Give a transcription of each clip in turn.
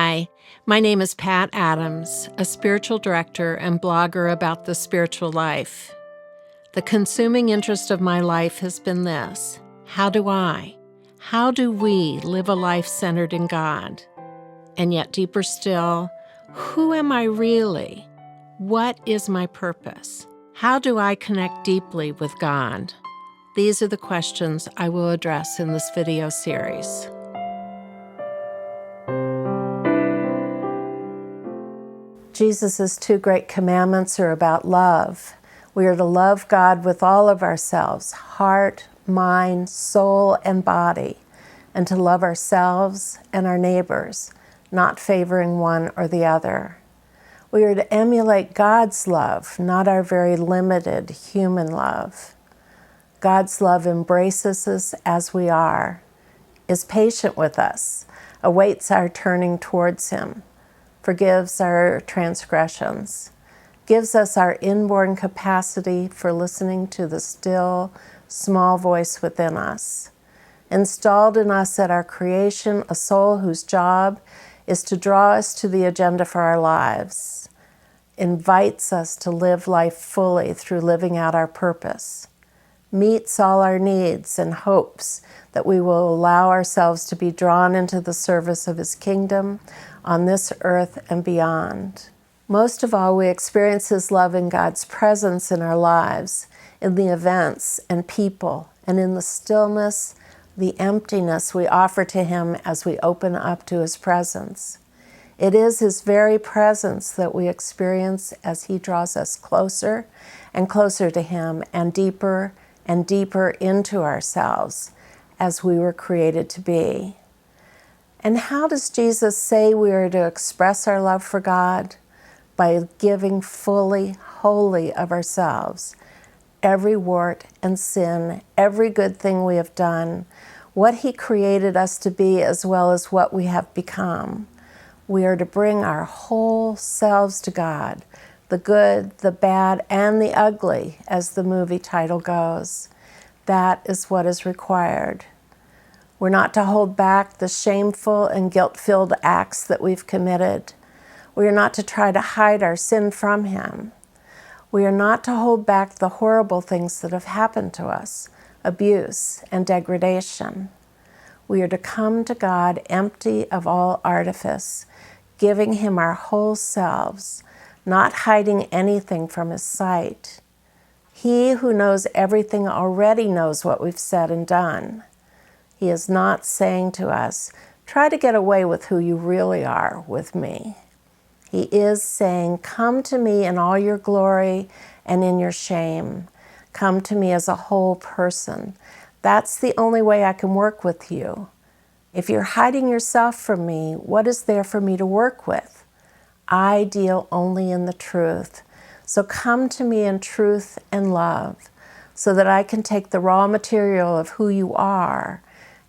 Hi, my name is Pat Adams, a spiritual director and blogger about the spiritual life. The consuming interest of my life has been this: how do we live a life centered in God? And yet deeper still, who am I really? What is my purpose? How do I connect deeply with God? These are the questions I will address in this video series. Jesus' two great commandments are about love. We are to love God with all of ourselves, heart, mind, soul, and body, and to love ourselves and our neighbors, not favoring one or the other. We are to emulate God's love, not our very limited human love. God's love embraces us as we are, is patient with us, awaits our turning towards Him, forgives our transgressions, gives us our inborn capacity for listening to the still, small voice within us, installed in us at our creation a soul whose job is to draw us to the agenda for our lives, invites us to live life fully through living out our purpose, meets all our needs and hopes that we will allow ourselves to be drawn into the service of His kingdom on this earth and beyond. Most of all, we experience His love in God's presence in our lives, in the events and people, and in the stillness, the emptiness we offer to Him as we open up to His presence. It is His very presence that we experience as He draws us closer and closer to Him and deeper into ourselves as we were created to be. And how does Jesus say we are to express our love for God? By giving fully, wholly of ourselves, every wart and sin, every good thing we have done, what He created us to be as well as what we have become. We are to bring our whole selves to God, the good, the bad, and the ugly, as the movie title goes. That is what is required. We're not to hold back the shameful and guilt-filled acts that we've committed. We are not to try to hide our sin from Him. We are not to hold back the horrible things that have happened to us, abuse and degradation. We are to come to God empty of all artifice, giving Him our whole selves, not hiding anything from His sight. He who knows everything already knows what we've said and done. He is not saying to us, try to get away with who you really are with me. He is saying, come to me in all your glory and in your shame. Come to me as a whole person. That's the only way I can work with you. If you're hiding yourself from me, what is there for me to work with? I deal only in the truth. So come to me in truth and love, so that I can take the raw material of who you are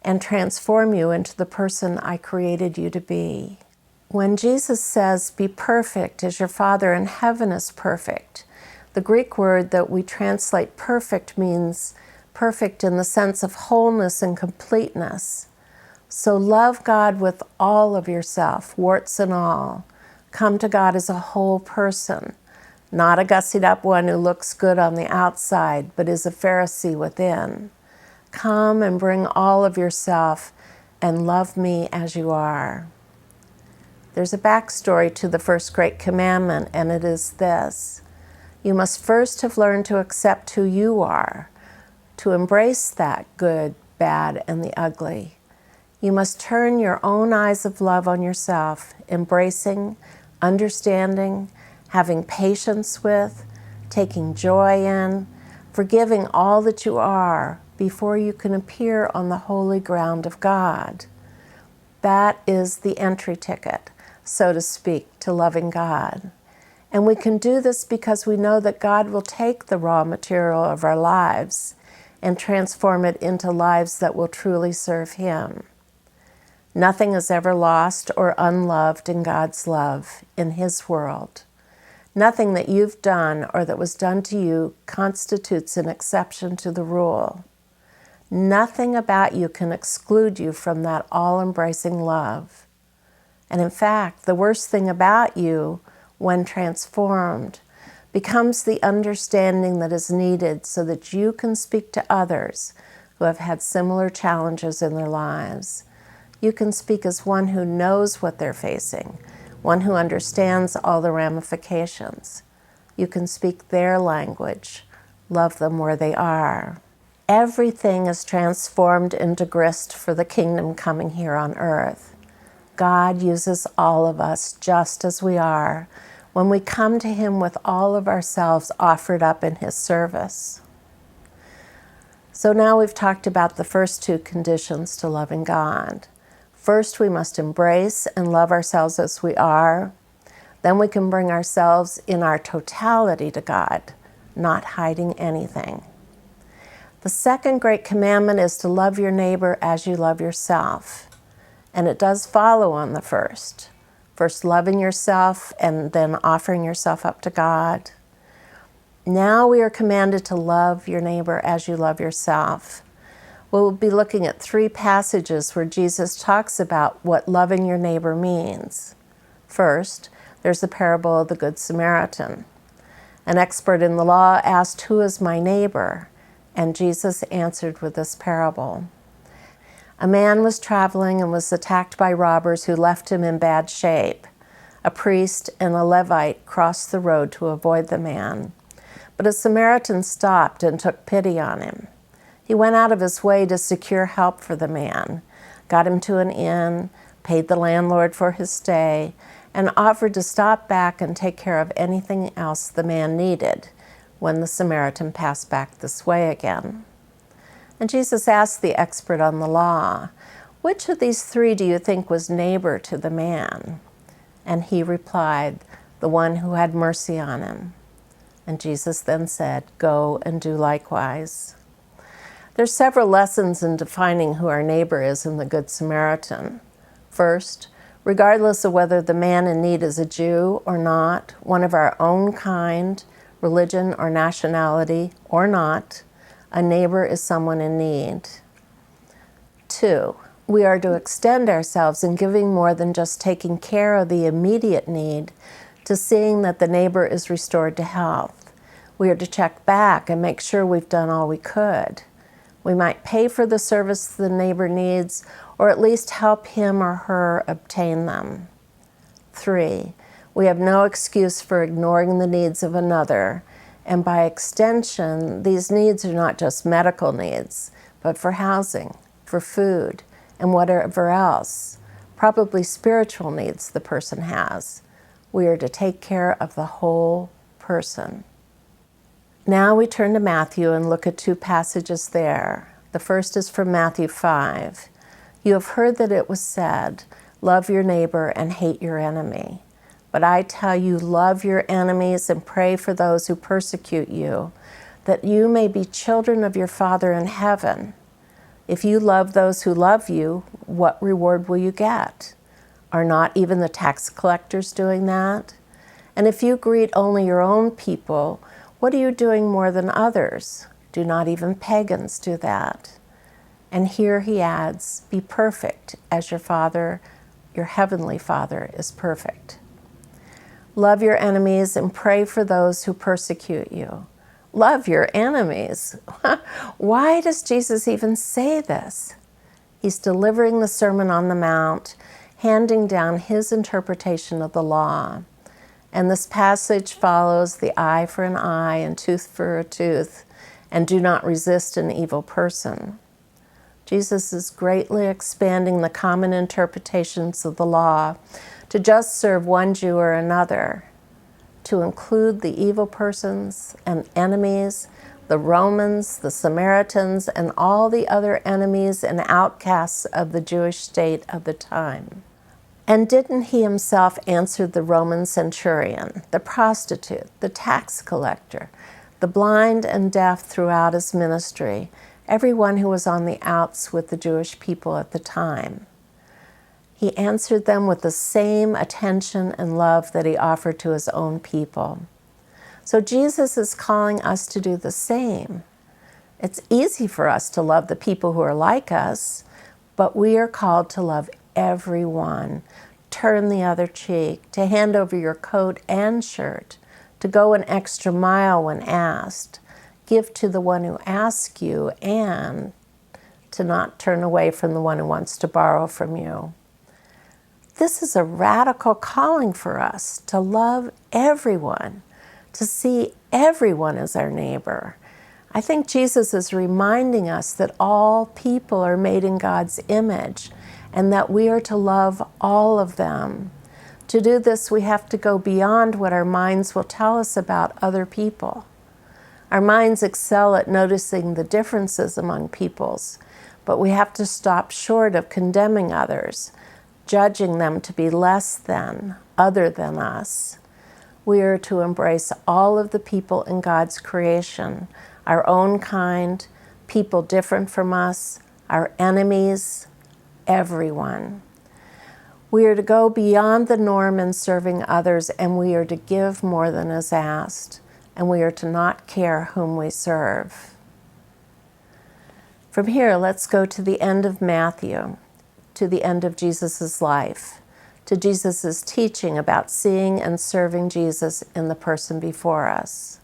and transform you into the person I created you to be. When Jesus says, be perfect as your Father in heaven is perfect, the Greek word that we translate perfect means perfect in the sense of wholeness and completeness. So love God with all of yourself, warts and all. Come to God as a whole person, not a gussied up one who looks good on the outside, but is a Pharisee within. Come and bring all of yourself and love me as you are. There's a backstory to the first great commandment, and it is this: you must first have learned to accept who you are, to embrace that good, bad, and the ugly. You must turn your own eyes of love on yourself, embracing, understanding, having patience with, taking joy in, forgiving all that you are before you can appear on the holy ground of God. That is the entry ticket, so to speak, to loving God. And we can do this because we know that God will take the raw material of our lives and transform it into lives that will truly serve Him. Nothing is ever lost or unloved in God's love, in His world. Nothing that you've done or that was done to you constitutes an exception to the rule. Nothing about you can exclude you from that all-embracing love. And in fact, the worst thing about you, when transformed, becomes the understanding that is needed so that you can speak to others who have had similar challenges in their lives. You can speak as one who knows what they're facing, one who understands all the ramifications. You can speak their language, love them where they are. Everything is transformed into grist for the kingdom coming here on earth. God uses all of us just as we are when we come to Him with all of ourselves offered up in His service. So now we've talked about the first two conditions to loving God. First, we must embrace and love ourselves as we are. Then we can bring ourselves in our totality to God, not hiding anything. The second great commandment is to love your neighbor as you love yourself. And it does follow on the first. First loving yourself and then offering yourself up to God. Now we are commanded to love your neighbor as you love yourself. We'll be looking at 3 passages where Jesus talks about what loving your neighbor means. First, there's the parable of the Good Samaritan. An expert in the law asked, "Who is my neighbor?" And Jesus answered with this parable. A man was traveling and was attacked by robbers who left him in bad shape. A priest and a Levite crossed the road to avoid the man. But a Samaritan stopped and took pity on him. He went out of his way to secure help for the man, got him to an inn, paid the landlord for his stay, and offered to stop back and take care of anything else the man needed when the Samaritan passed back this way again. And Jesus asked the expert on the law, "Which of these 3 do you think was neighbor to the man?" And he replied, "The one who had mercy on him." And Jesus then said, "Go and do likewise." There's several lessons in defining who our neighbor is in the Good Samaritan. First, regardless of whether the man in need is a Jew or not, one of our own kind, religion or nationality or not, a neighbor is someone in need. 2, we are to extend ourselves in giving more than just taking care of the immediate need to seeing that the neighbor is restored to health. We are to check back and make sure we've done all we could. We might pay for the service the neighbor needs, or at least help him or her obtain them. 3, we have no excuse for ignoring the needs of another, and by extension, these needs are not just medical needs, but for housing, for food, and whatever else, probably spiritual needs the person has. We are to take care of the whole person. Now we turn to Matthew and look at 2 passages there. The first is from Matthew 5. "You have heard that it was said, 'Love your neighbor and hate your enemy.' But I tell you, love your enemies and pray for those who persecute you, that you may be children of your Father in heaven. If you love those who love you, what reward will you get? Are not even the tax collectors doing that? And if you greet only your own people, what are you doing more than others? Do not even pagans do that?" And here he adds, "Be perfect as your Father, your heavenly Father, is perfect." Love your enemies and pray for those who persecute you. Love your enemies. Why does Jesus even say this? He's delivering the Sermon on the Mount, handing down his interpretation of the law. And this passage follows the eye for an eye and tooth for a tooth, and do not resist an evil person. Jesus is greatly expanding the common interpretations of the law to just serve one Jew or another, to include the evil persons and enemies, the Romans, the Samaritans, and all the other enemies and outcasts of the Jewish state of the time. And didn't he himself answer the Roman centurion, the prostitute, the tax collector, the blind and deaf throughout his ministry, everyone who was on the outs with the Jewish people at the time? He answered them with the same attention and love that he offered to his own people. So Jesus is calling us to do the same. It's easy for us to love the people who are like us, but we are called to love everyone, turn the other cheek, to hand over your coat and shirt, to go an extra mile when asked, give to the one who asks you, and to not turn away from the one who wants to borrow from you. This is a radical calling for us to love everyone, to see everyone as our neighbor. I think Jesus is reminding us that all people are made in God's image and that we are to love all of them. To do this, we have to go beyond what our minds will tell us about other people. Our minds excel at noticing the differences among peoples, but we have to stop short of condemning others, judging them to be less than, other than us. We are to embrace all of the people in God's creation, our own kind, people different from us, our enemies, everyone. We are to go beyond the norm in serving others, and we are to give more than is asked, and we are to not care whom we serve. From here, let's go to the end of Matthew, to the end of Jesus' life, to Jesus' teaching about seeing and serving Jesus in the person before us.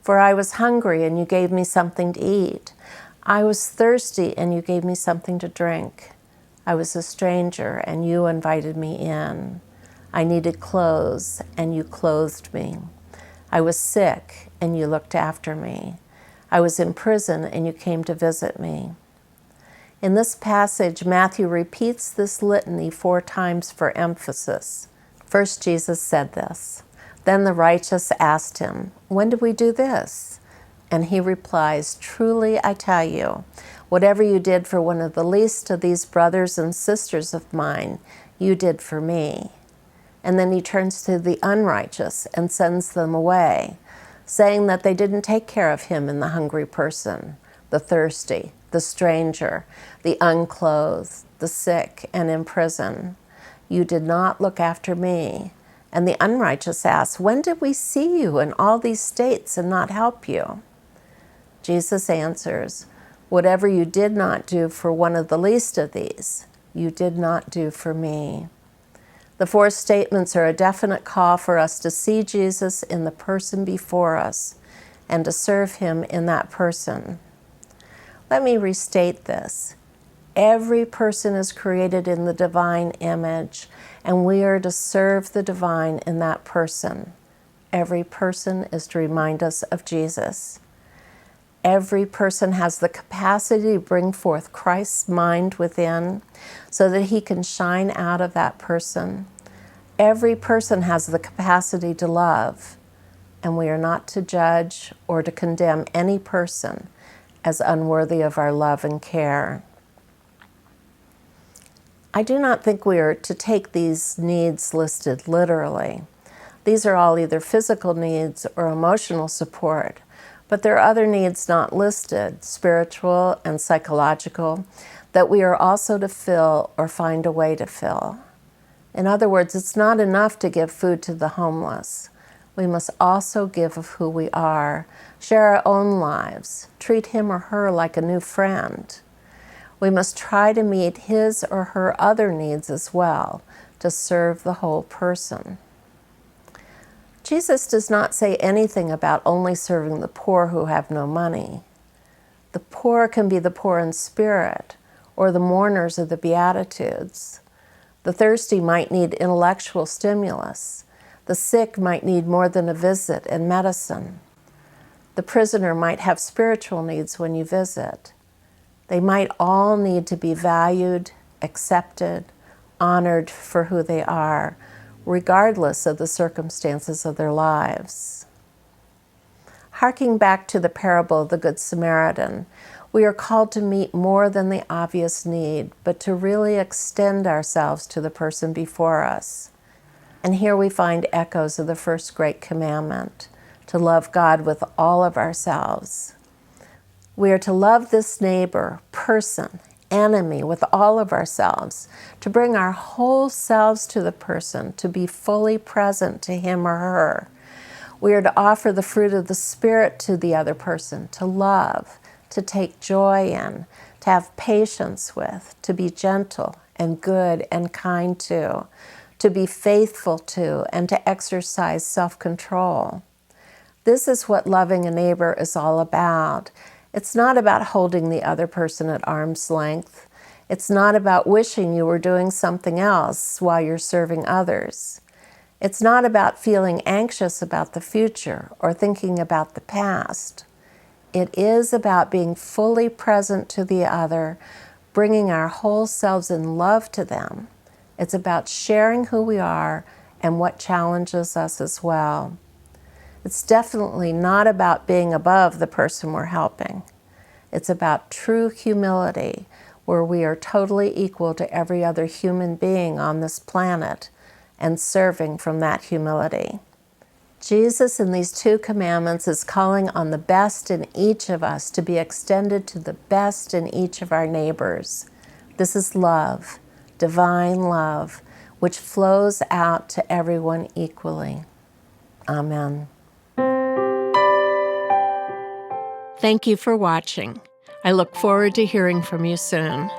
For I was hungry, and you gave me something to eat. I was thirsty, and you gave me something to drink. I was a stranger, and you invited me in. I needed clothes, and you clothed me. I was sick, and you looked after me. I was in prison, and you came to visit me. In this passage, Matthew repeats this litany 4 times for emphasis. First, Jesus said this. Then the righteous asked him, "When did we do this?" And he replies, "Truly I tell you, whatever you did for one of the least of these brothers and sisters of mine, you did for me." And then he turns to the unrighteous and sends them away, saying that they didn't take care of him and the hungry person, the thirsty, the stranger, the unclothed, the sick, and in prison. You did not look after me. And the unrighteous asks, "When did we see you in all these states and not help you?" Jesus answers, "Whatever you did not do for one of the least of these, you did not do for me." The 4 statements are a definite call for us to see Jesus in the person before us and to serve him in that person. Let me restate this. Every person is created in the divine image, and we are to serve the divine in that person. Every person is to remind us of Jesus. Every person has the capacity to bring forth Christ's mind within so that he can shine out of that person. Every person has the capacity to love, and we are not to judge or to condemn any person as unworthy of our love and care. I do not think we are to take these needs listed literally. These are all either physical needs or emotional support, but there are other needs not listed, spiritual and psychological, that we are also to fill or find a way to fill. In other words, it's not enough to give food to the homeless. We must also give of who we are, share our own lives, treat him or her like a new friend. We must try to meet his or her other needs as well, to serve the whole person. Jesus does not say anything about only serving the poor who have no money. The poor can be the poor in spirit, or the mourners of the Beatitudes. The thirsty might need intellectual stimulus. The sick might need more than a visit and medicine. The prisoner might have spiritual needs when you visit. They might all need to be valued, accepted, honored for who they are, regardless of the circumstances of their lives. Harking back to the parable of the Good Samaritan, we are called to meet more than the obvious need, but to really extend ourselves to the person before us. And here we find echoes of the first great commandment, to love God with all of ourselves. We are to love this neighbor, person, enemy with all of ourselves, to bring our whole selves to the person, to be fully present to him or her. We are to offer the fruit of the Spirit to the other person, to love, to take joy in, to have patience with, to be gentle and good and kind to to be faithful to, and to exercise self-control. This is what loving a neighbor is all about. It's not about holding the other person at arm's length. It's not about wishing you were doing something else while you're serving others. It's not about feeling anxious about the future or thinking about the past. It is about being fully present to the other, bringing our whole selves in love to them. It's about sharing who we are and what challenges us as well. It's definitely not about being above the person we're helping. It's about true humility, where we are totally equal to every other human being on this planet, and serving from that humility. Jesus in these 2 commandments is calling on the best in each of us to be extended to the best in each of our neighbors. This is love, divine love, which flows out to everyone equally. Amen. Thank you for watching. I look forward to hearing from you soon.